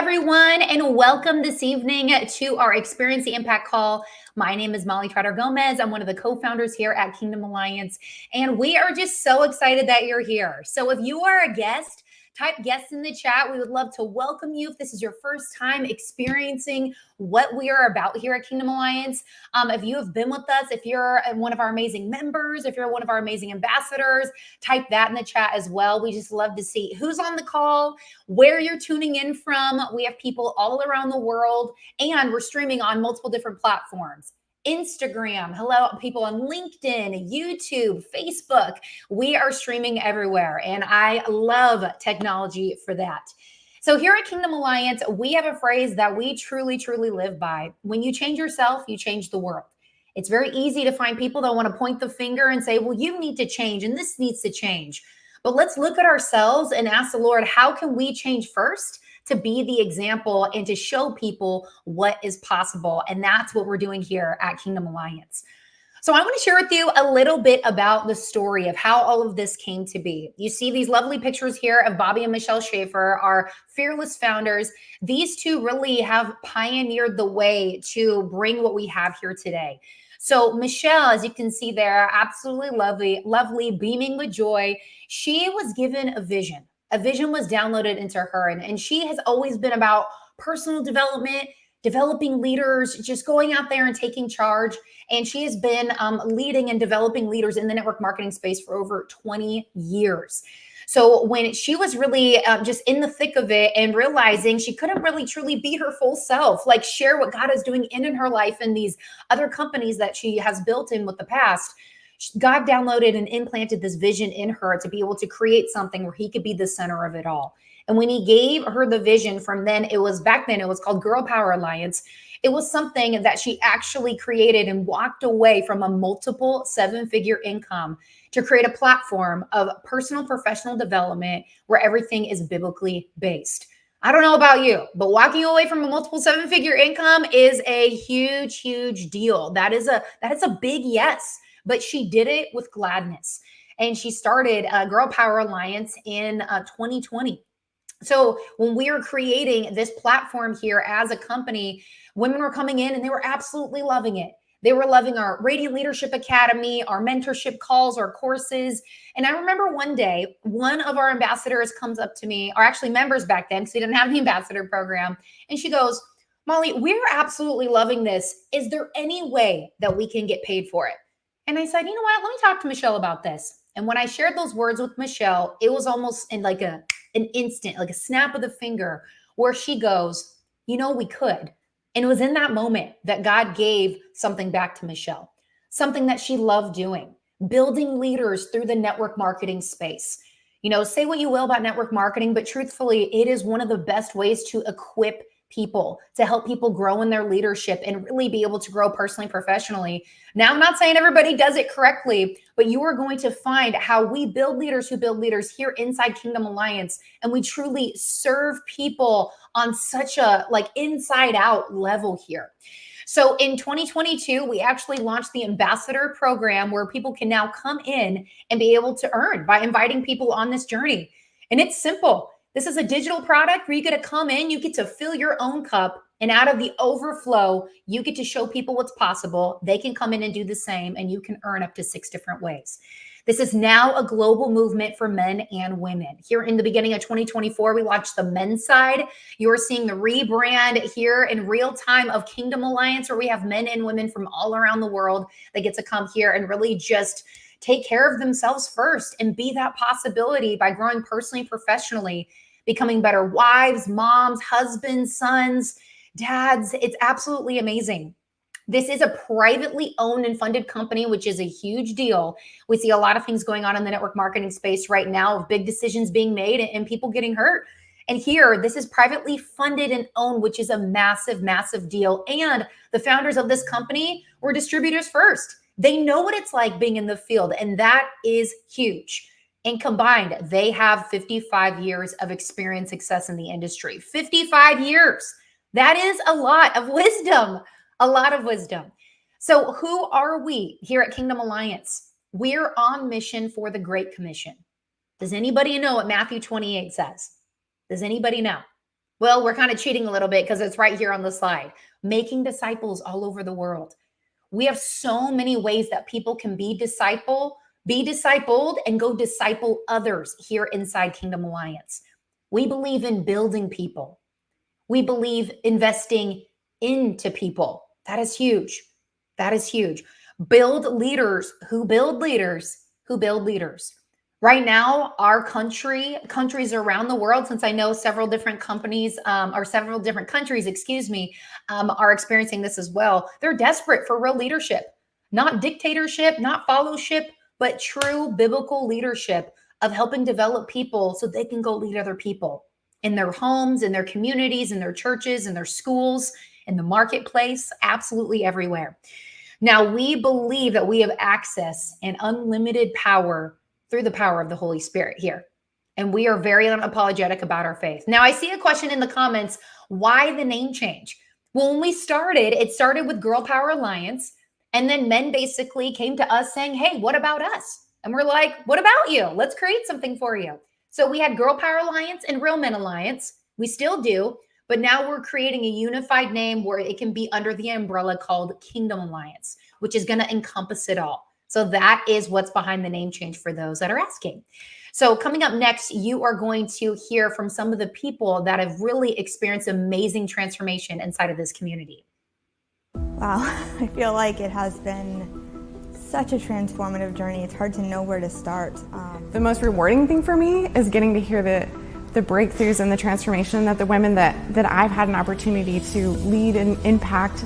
everyone, and welcome this evening to our Experience the Impact call. My name is Molly Trotter Gomez. I'm one of the co founders here at Kingdom Alliance, and we are just so excited that you're here. So, if you are a guest, type guest in the chat. We would love to welcome you if this is your first time experiencing what we are about here at Kingdom Alliance. If you have been with us, if you're one of our amazing members, if you're one of our amazing ambassadors, type that in the chat as well. We just love to see who's on the call, where you're tuning in from. We have people all around the world, and we're streaming on multiple different platforms. Instagram, hello, people on LinkedIn, YouTube, Facebook. We are streaming everywhere, and I love technology for that. So here at Kingdom Alliance, we have a phrase that we truly, truly live by. When you change yourself, you change the world. It's very easy to find people that want to point the finger and say, well, you need to change and this needs to change. But let's look at ourselves and ask the Lord, how can we change first to be the example and to show people what is possible? And that's what we're doing here at Kingdom Alliance. So I want to share with you a little bit about the story of how all of this came to be. You see these lovely pictures here of Bobby and Michelle Schaefer, our fearless founders. These two really have pioneered the way to bring what we have here today. So Michelle, as you can see there, absolutely lovely, beaming with joy. She was given a vision. A vision was downloaded into her, and she has always been about personal development, developing leaders, just going out there and taking charge. And she has been leading and developing leaders in the network marketing space for over 20 years. So when she was really just in the thick of it and realizing she couldn't really truly be her full self, like share what God is doing in her life and these other companies that she has built in with the past, God downloaded and implanted this vision in her to be able to create something where he could be the center of it all. And when he gave her the vision from then, it was called Girl Power Alliance. It was something that she actually created and walked away from a multiple seven-figure income to create a platform of personal professional development where everything is biblically based. I don't know about you, but walking away from a multiple seven-figure income is a huge, huge deal. That is a big yes, but she did it with gladness. And she started Girl Power Alliance in 2020. So when we were creating this platform here as a company, women were coming in and they were absolutely loving it. They were loving our Radiant Leadership Academy, our mentorship calls, our courses. And I remember one day, one of our ambassadors comes up to me, or actually members back then, because we didn't have the ambassador program. And she goes, Molly, we're absolutely loving this. Is there any way that we can get paid for it? And I said, you know what? Let me talk to Michelle about this. And when I shared those words with Michelle, it was almost in like an instant, like a snap of the finger, where she goes, you know, we could. And it was in that moment that God gave something back to Michelle, something that she loved doing, building leaders through the network marketing space. You know, say what you will about network marketing, but truthfully, it is one of the best ways to equip people, to help people grow in their leadership and really be able to grow personally, professionally. Now, I'm not saying everybody does it correctly, but you are going to find how we build leaders who build leaders here inside Kingdom Alliance. And we truly serve people on such a inside out level here. So in 2022, we actually launched the ambassador program where people can now come in and be able to earn by inviting people on this journey. And it's simple. This is a digital product where you get to come in, you get to fill your own cup, and out of the overflow, you get to show people what's possible. They can come in and do the same, and you can earn up to 6 different ways. This is now a global movement for men and women. Here in the beginning of 2024, we launched the men's side. You're seeing the rebrand here in real time of Kingdom Alliance, where we have men and women from all around the world that get to come here and really just take care of themselves first and be that possibility by growing personally, professionally, becoming better wives, moms, husbands, sons, dads. It's absolutely amazing. This is a privately owned and funded company, which is a huge deal. We see a lot of things going on in the network marketing space right now of big decisions being made and people getting hurt. And here, this is privately funded and owned, which is a massive, massive deal. And the founders of this company were distributors first. They know what it's like being in the field, and that is huge. And combined, they have 55 years of experience, success in the industry. 55 years. That is a lot of wisdom, a lot of wisdom. So who are we here at Kingdom Alliance? We're on mission for the Great Commission. Does anybody know what Matthew 28 says? Does anybody know? Well, we're kind of cheating a little bit because it's right here on the slide. Making disciples all over the world. We have so many ways that people can be discipled, and go disciple others here inside Kingdom Alliance. We believe in building people. We believe investing into people. That is huge. That is huge. Build leaders who build leaders who build leaders. Right now, our countries around the world, since I know several different companies or several different countries, are experiencing this as well. They're desperate for real leadership, not dictatorship, not followship, but true biblical leadership of helping develop people so they can go lead other people in their homes, in their communities, in their churches, in their schools, in the marketplace, absolutely everywhere. Now, we believe that we have access and unlimited power through the power of the Holy Spirit here. And we are very unapologetic about our faith. Now, I see a question in the comments, why the name change? Well, when we started, it started with Girl Power Alliance. And then men basically came to us saying, hey, what about us? And we're like, what about you? Let's create something for you. So we had Girl Power Alliance and Real Men Alliance. We still do. But now we're creating a unified name where it can be under the umbrella called Kingdom Alliance, which is going to encompass it all. So that is what's behind the name change for those that are asking. So coming up next, you are going to hear from some of the people that have really experienced amazing transformation inside of this community. Wow, I feel like it has been such a transformative journey. It's hard to know where to start. The most rewarding thing for me is getting to hear the breakthroughs and the transformation that the women that I've had an opportunity to lead and impact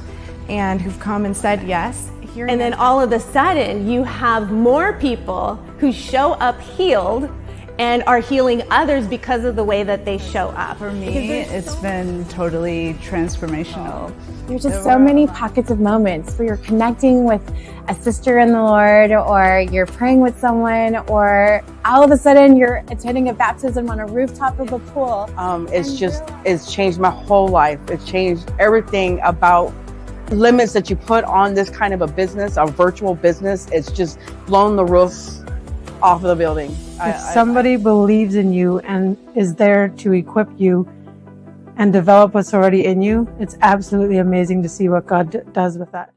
and who've come and said yes. And then all of a sudden, you have more people who show up healed and are healing others because of the way that they show up. For me, it's been totally transformational. There's just so many pockets of moments where you're connecting with a sister in the Lord, or you're praying with someone, or all of a sudden you're attending a baptism on a rooftop of a pool. It's changed my whole life. It's changed everything about limits that you put on this kind of a business, a virtual business. It's just blown the roof off of the building. If somebody believes in you and is there to equip you and develop what's already in you, it's absolutely amazing to see what God does with that.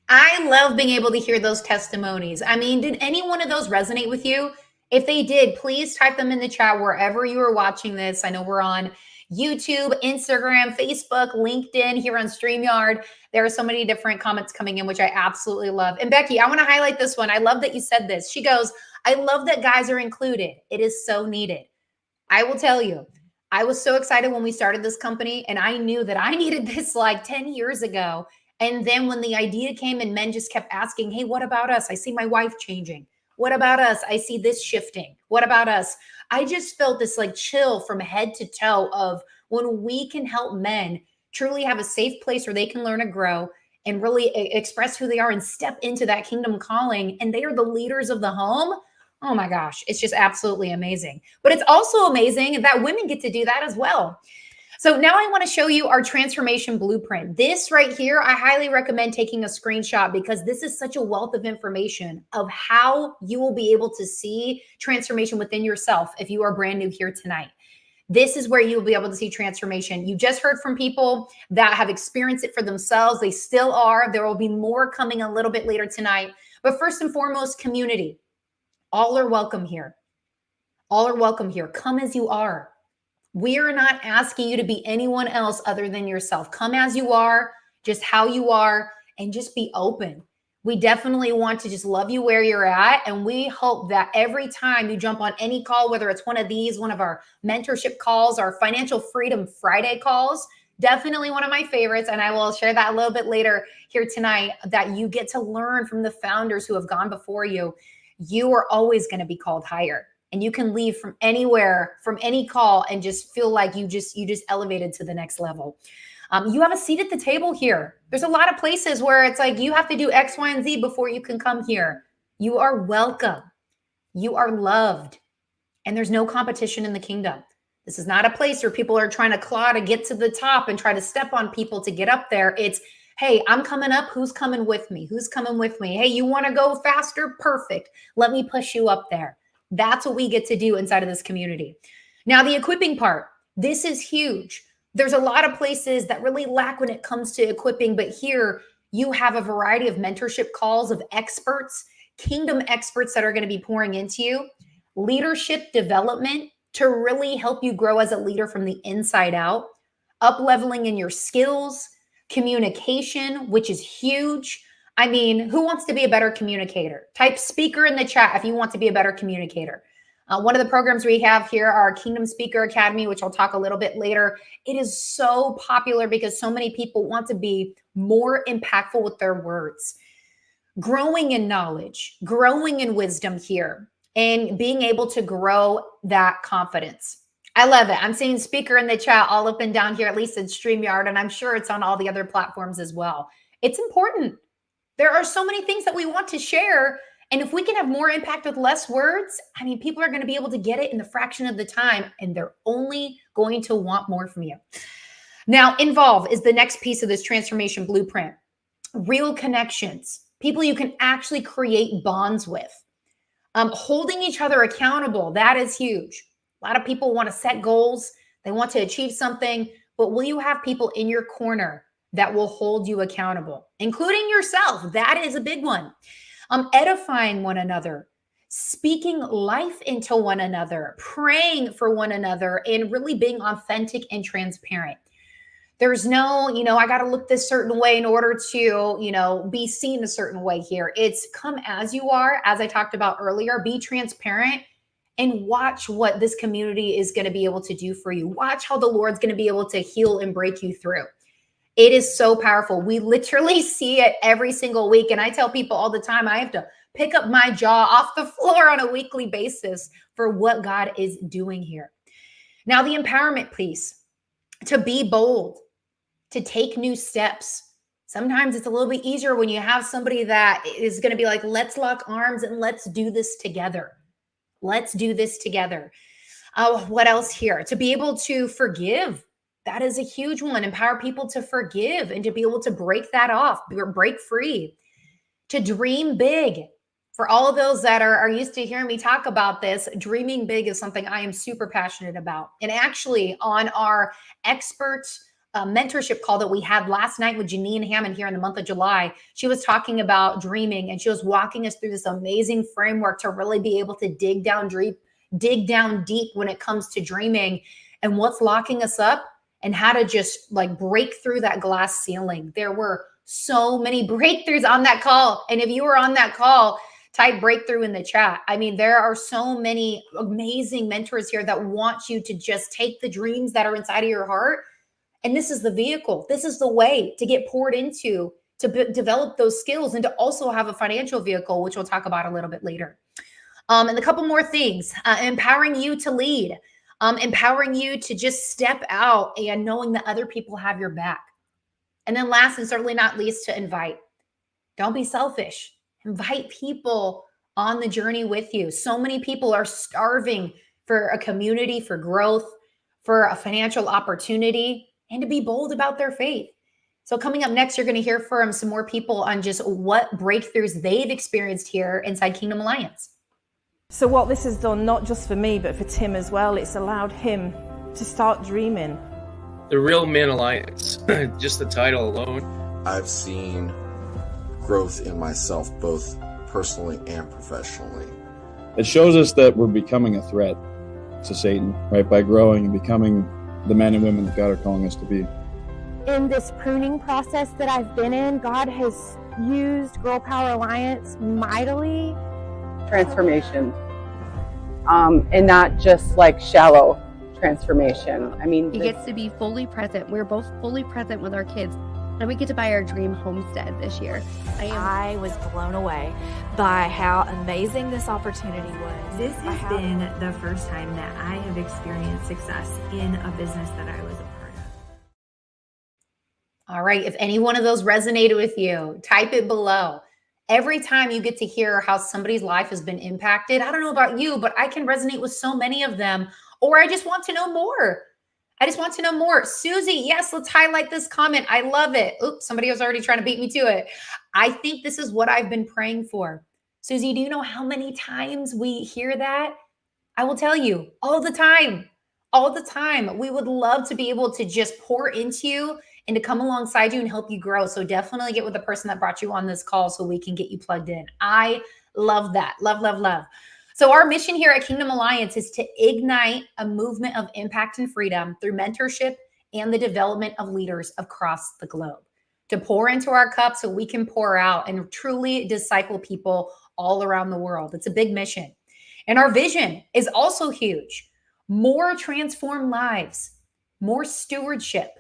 I love being able to hear those testimonies. I mean, did any one of those resonate with you? If they did, please type them in the chat wherever you are watching this. I know we're on YouTube, Instagram, Facebook, LinkedIn, here on StreamYard. There are so many different comments coming in, which I absolutely love. And Becky, I want to highlight this one. I love that you said this. She goes, I love that guys are included. It is so needed. I will tell you, I was so excited when we started this company, and I knew that I needed this like 10 years ago. And then when the idea came and men just kept asking, hey, what about us? I see my wife changing. What about us? I see this shifting. What about us? I just felt this like chill from head to toe of when we can help men truly have a safe place where they can learn to grow and really express who they are and step into that kingdom calling. And they are the leaders of the home. Oh my gosh, it's just absolutely amazing. But it's also amazing that women get to do that as well. So now I want to show you our transformation blueprint. This right here, I highly recommend taking a screenshot because this is such a wealth of information of how you will be able to see transformation within yourself if you are brand new here tonight. This is where you'll be able to see transformation. You just heard from people that have experienced it for themselves. They still are. There will be more coming a little bit later tonight. But first and foremost, community. All are welcome here. All are welcome here. Come as you are. We are not asking you to be anyone else other than yourself. Come as you are, just how you are, and just be open. We definitely want to just love you where you're at. And we hope that every time you jump on any call, whether it's one of these, one of our mentorship calls, our Financial Freedom Friday calls, definitely one of my favorites. And I will share that a little bit later here tonight, that you get to learn from the founders who have gone before you. You are always going to be called higher. And you can leave from anywhere, from any call, and just feel like you just elevated to the next level. You have a seat at the table here. There's a lot of places where it's like you have to do X, Y, and Z before you can come here. You are welcome. You are loved. And there's no competition in the kingdom. This is not a place where people are trying to claw to get to the top and try to step on people to get up there. It's, hey, I'm coming up. Who's coming with me? Who's coming with me? Hey, you want to go faster? Perfect. Let me push you up there. That's what we get to do inside of this community. Now, the equipping part. This is huge. There's a lot of places that really lack when it comes to equipping, but here you have a variety of mentorship calls of experts, kingdom experts that are going to be pouring into you, leadership development to really help you grow as a leader from the inside out, up leveling in your skills, communication, which is huge. I mean, who wants to be a better communicator? Type speaker in the chat if you want to be a better communicator. One of the programs we have here, our Kingdom Speaker Academy, which I'll talk a little bit later, it is so popular because so many people want to be more impactful with their words. Growing in knowledge, growing in wisdom here, and being able to grow that confidence. I love it. I'm seeing speaker in the chat all up and down here, at least in StreamYard, and I'm sure it's on all the other platforms as well. It's important. There are so many things that we want to share. And if we can have more impact with less words, I mean, people are going to be able to get it in the fraction of the time, and they're only going to want more from you. Now, involve is the next piece of this transformation blueprint. Real connections, people you can actually create bonds with. Holding each other accountable, that is huge. A lot of people want to set goals. They want to achieve something, but will you have people in your corner that will hold you accountable, including yourself? That is a big one. Edifying one another, speaking life into one another, praying for one another, and really being authentic and transparent. There's no, I got to look this certain way in order to, be seen a certain way here. It's come as you are, as I talked about earlier, be transparent and watch what this community is going to be able to do for you. Watch how the Lord's going to be able to heal and break you through. It is so powerful. We literally see it every single week. And I tell people all the time, I have to pick up my jaw off the floor on a weekly basis for what God is doing here. Now, the empowerment piece, to be bold, to take new steps. Sometimes it's a little bit easier when you have somebody that is going to be like, let's lock arms and let's do this together. Let's do this together. What else here? To be able to forgive. That is a huge one. Empower people to forgive and to be able to break that off, break free. To dream big. For all of those that are used to hearing me talk about this, dreaming big is something I am super passionate about. And actually, on our expert mentorship call that we had last night with Janine Hammond here in the month of July, she was talking about dreaming, and she was walking us through this amazing framework to really be able to dig down deep when it comes to dreaming and what's locking us up, and how to just break through that glass ceiling. There were so many breakthroughs on that call. And if you were on that call, type breakthrough in the chat. I mean, there are so many amazing mentors here that want you to just take the dreams that are inside of your heart. And this is the vehicle. This is the way to get poured into, to develop those skills, and to also have a financial vehicle, which we'll talk about a little bit later. And a couple more things, empowering you to lead. Empowering you to just step out and knowing that other people have your back. And then last and certainly not least, to invite. Don't be selfish. Invite people on the journey with you. So many people are starving for a community, for growth, for a financial opportunity, and to be bold about their faith. So coming up next, you're going to hear from some more people on just what breakthroughs they've experienced here inside Kingdom Alliance. So what this has done, not just for me, but for Tim as well, it's allowed him to start dreaming. The Real Men Alliance, just the title alone. I've seen growth in myself, both personally and professionally. It shows us that we're becoming a threat to Satan, right? By growing and becoming the men and women that God are calling us to be. In this pruning process that I've been in, God has used Girl Power Alliance mightily. Transformation, and not just shallow transformation. I mean, he gets to be fully present. We're both fully present with our kids, and we get to buy our dream homestead this year. I was blown away by how amazing this opportunity was. This has been the first time that I have experienced success in a business that I was a part of. All right, if any one of those resonated with you, type it below. Every time you get to hear how somebody's life has been impacted, I don't know about you, but I can resonate with so many of them, or I just want to know more. I just want to know more. Susie, yes, let's highlight this comment. I love it. Oops, somebody was already trying to beat me to it. I think this is what I've been praying for. Susie, do you know how many times we hear that? I will tell you, all the time. all the time. We would love to be able to just pour into you and to come alongside you and help you grow. So definitely get with the person that brought you on this call so we can get you plugged in. I love that. Love, love, love. So our mission here at Kingdom Alliance is to ignite a movement of impact and freedom through mentorship and the development of leaders across the globe, to pour into our cup so we can pour out and truly disciple people all around the world. It's a big mission. And our vision is also huge. More transformed lives, more stewardship,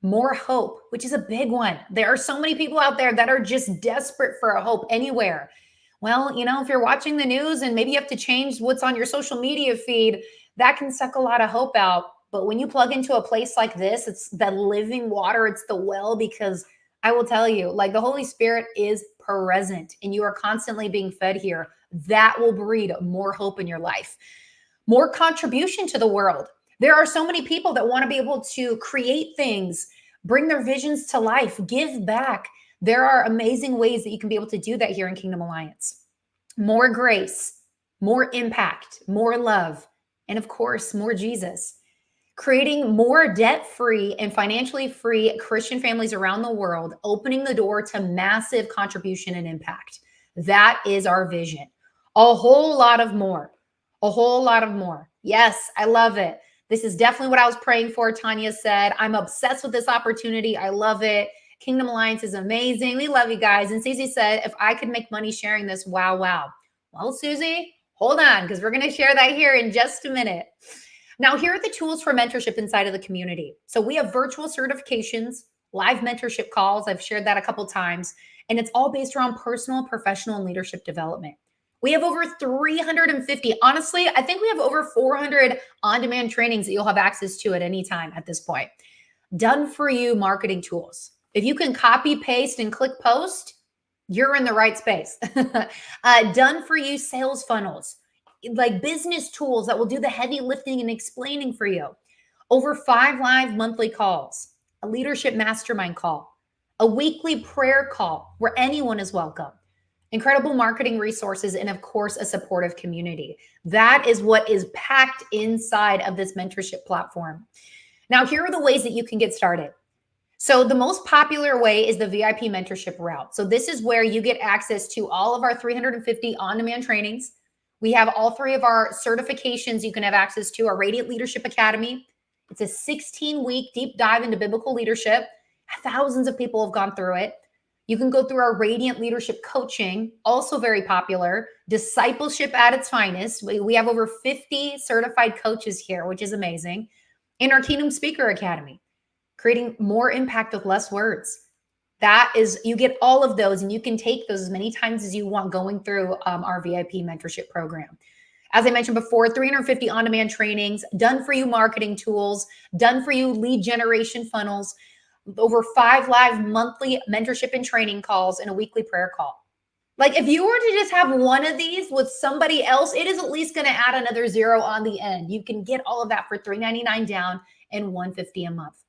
more hope, which is a big one. There are so many people out there that are just desperate for a hope anywhere. Well, you know, if you're watching the news and maybe you have to change what's on your social media feed, that can suck a lot of hope out. But when you plug into a place like this, it's the living water, it's the well, because I will tell you, like, the Holy Spirit is present and you are constantly being fed here. That will breed more hope in your life, more contribution to the world. There are so many people that want to be able to create things, bring their visions to life, give back. There are amazing ways that you can be able to do that here in Kingdom Alliance. More grace, more impact, more love, and of course, more Jesus. Creating more debt-free and financially free Christian families around the world, opening the door to massive contribution and impact. That is our vision. A whole lot of more. A whole lot of more. Yes, I love it. This is definitely what I was praying for, Tanya said. I'm obsessed with this opportunity. I love it. Kingdom Alliance is amazing. We love you guys. And Susie said, if I could make money sharing this, wow, wow. Well, Susie, hold on, because we're going to share that here in just a minute. Now, here are the tools for mentorship inside of the community. So we have virtual certifications, live mentorship calls. I've shared that a couple times, and it's all based around personal, professional, and leadership development. We have over 350. Honestly, I think we have over 400 on-demand trainings that you'll have access to at any time at this point. Done for you marketing tools. If you can copy, paste, and click post, you're in the right space. Done for you sales funnels, like business tools that will do the heavy lifting and explaining for you. Over 5 live monthly calls, a leadership mastermind call, a weekly prayer call where anyone is welcome, incredible marketing resources, and of course, a supportive community. That is what is packed inside of this mentorship platform. Now, here are the ways that you can get started. So the most popular way is the VIP mentorship route. So this is where you get access to all of our 350 on-demand trainings. We have all 3 of our certifications you can have access to. Our Radiant Leadership Academy. It's a 16-week deep dive into biblical leadership. Thousands of people have gone through it. You can go through our Radiant Leadership Coaching, also very popular. Discipleship at its finest. We have over 50 certified coaches here, which is amazing. In our Kingdom Speaker Academy, creating more impact with less words. That is, you get all of those and you can take those as many times as you want going through our VIP mentorship program. As I mentioned before, 350 on-demand trainings, done for you marketing tools, done for you lead generation funnels, over 5 live monthly mentorship and training calls, and a weekly prayer call. Like, if you were to just have one of these with somebody else, it is at least going to add another 0 on the end. You can get all of that for $399 down and $150 a month.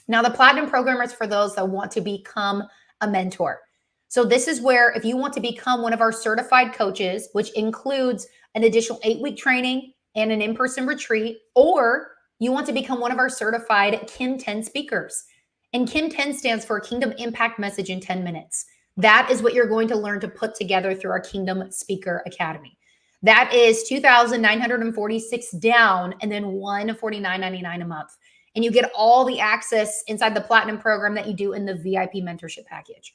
Now, the Platinum program is for those that want to become a mentor. So this is where, if you want to become one of our certified coaches, which includes an additional 8-week training and an in-person retreat, or you want to become one of our certified Kim 10 speakers. And Kim 10 stands for Kingdom Impact Message in 10 Minutes. That is what you're going to learn to put together through our Kingdom Speaker Academy. That is $2,946 down and then $149.99 a month. And you get all the access inside the Platinum program that you do in the VIP mentorship package.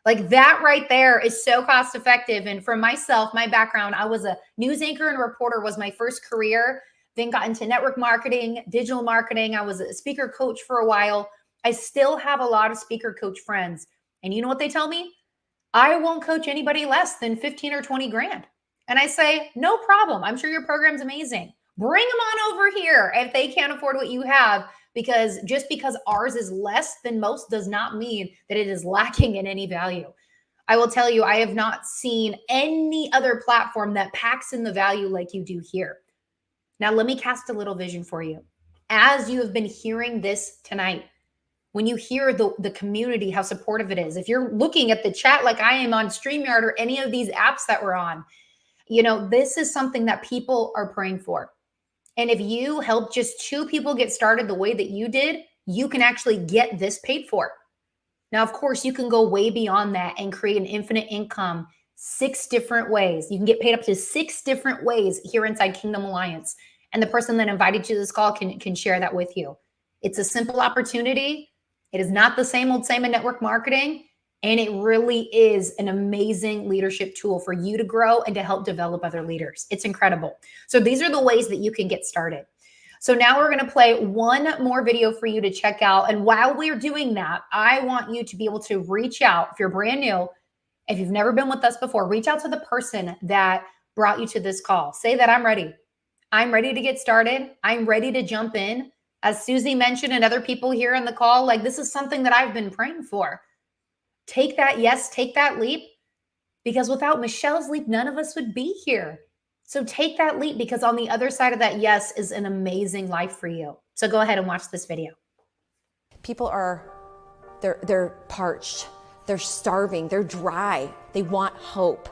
Like, that right there is so cost effective. And for myself, my background, I was a news anchor and reporter was my first career, then got into network marketing, digital marketing. I was a speaker coach for a while. I still have a lot of speaker coach friends. And you know what they tell me? I won't coach anybody less than 15 or 20 grand. And I say, no problem. I'm sure your program's amazing. Bring them on over here if they can't afford what you have. Because just because ours is less than most does not mean that it is lacking in any value. I will tell you, I have not seen any other platform that packs in the value like you do here. Now, let me cast a little vision for you. As you have been hearing this tonight, when you hear the community, how supportive it is, if you're looking at the chat like I am on StreamYard or any of these apps that we're on, you know, this is something that people are praying for. And if you help just 2 people get started the way that you did, you can actually get this paid for. Now, of course, you can go way beyond that and create an infinite income 6 different ways. You can get paid up to 6 different ways here inside Kingdom Alliance. And the person that invited you to this call can share that with you. It's a simple opportunity. It is not the same old same in network marketing. And it really is an amazing leadership tool for you to grow and to help develop other leaders. It's incredible. So these are the ways that you can get started. So now we're going to play one more video for you to check out. And while we're doing that, I want you to be able to reach out. If you're brand new, if you've never been with us before, reach out to the person that brought you to this call. Say that I'm ready. I'm ready to get started. I'm ready to jump in. As Susie mentioned and other people here on the call, like this is something that I've been praying for. Take that yes, take that leap, because without Michelle's leap, none of us would be here. So take that leap, because on the other side of that yes is an amazing life for you. So go ahead and watch this video. People are, they're parched, they're starving, they're dry. They want hope.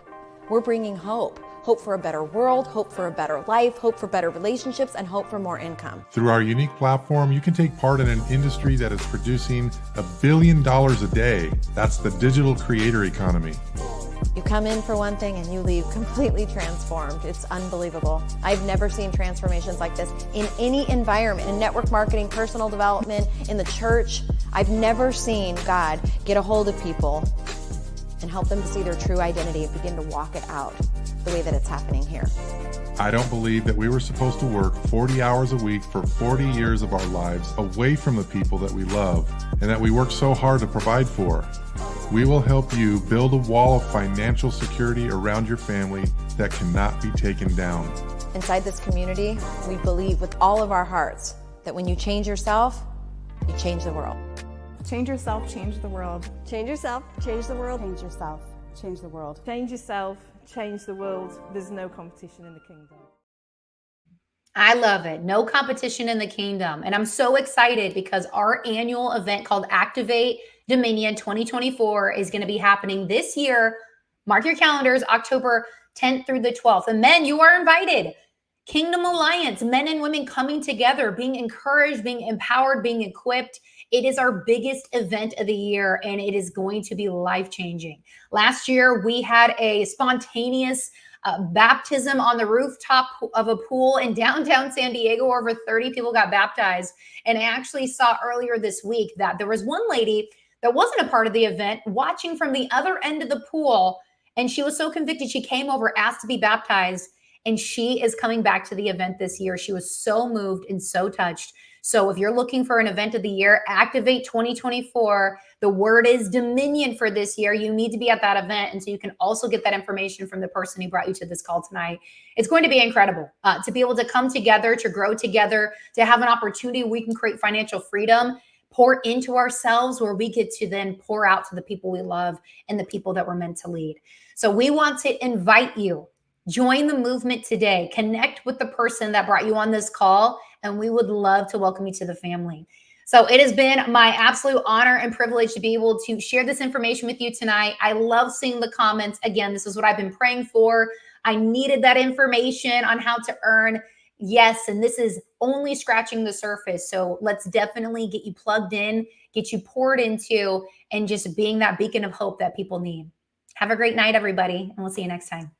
We're bringing hope. Hope for a better world, hope for a better life, hope for better relationships, and hope for more income. Through our unique platform, you can take part in an industry that is producing $1 billion a day. That's the digital creator economy. You come in for one thing and you leave completely transformed. It's unbelievable. I've never seen transformations like this in any environment, in network marketing, personal development, in the church. I've never seen God get a hold of people and help them to see their true identity and begin to walk it out the way that it's happening here. I don't believe that we were supposed to work 40 hours a week for 40 years of our lives away from the people that we love and that we work so hard to provide for. We will help you build a wall of financial security around your family that cannot be taken down. Inside this community, we believe with all of our hearts that when you change yourself, you change the world. Change yourself, change the world. Change yourself, change the world. Change yourself, change the world. Change yourself, change the world. There's no competition in the kingdom. I love it. No competition in the kingdom. And I'm so excited because our annual event called Activate Dominion 2024 is going to be happening this year. Mark your calendars, October 10th through the 12th. And men, you are invited. Kingdom Alliance, men and women coming together, being encouraged, being empowered, being equipped. It is our biggest event of the year, and it is going to be life-changing. Last year, we had a spontaneous baptism on the rooftop of a pool in downtown San Diego. Over 30 people got baptized. And I actually saw earlier this week that there was one lady that wasn't a part of the event watching from the other end of the pool. And she was so convicted, she came over, asked to be baptized, and she is coming back to the event this year. She was so moved and so touched. So if you're looking for an event of the year, Activate 2024, the word is Dominion for this year. You need to be at that event. And so you can also get that information from the person who brought you to this call tonight. It's going to be incredible to be able to come together, to grow together, to have an opportunity where we can create financial freedom, pour into ourselves, where we get to then pour out to the people we love and the people that we're meant to lead. So we want to invite you. Join the movement today. Connect with the person that brought you on this call, and we would love to welcome you to the family. So it has been my absolute honor and privilege to be able to share this information with you tonight. I love seeing the comments. Again, this is what I've been praying for. I needed that information on how to earn. Yes, and this is only scratching the surface. So let's definitely get you plugged in, get you poured into, and just being that beacon of hope that people need. Have a great night, everybody, and we'll see you next time.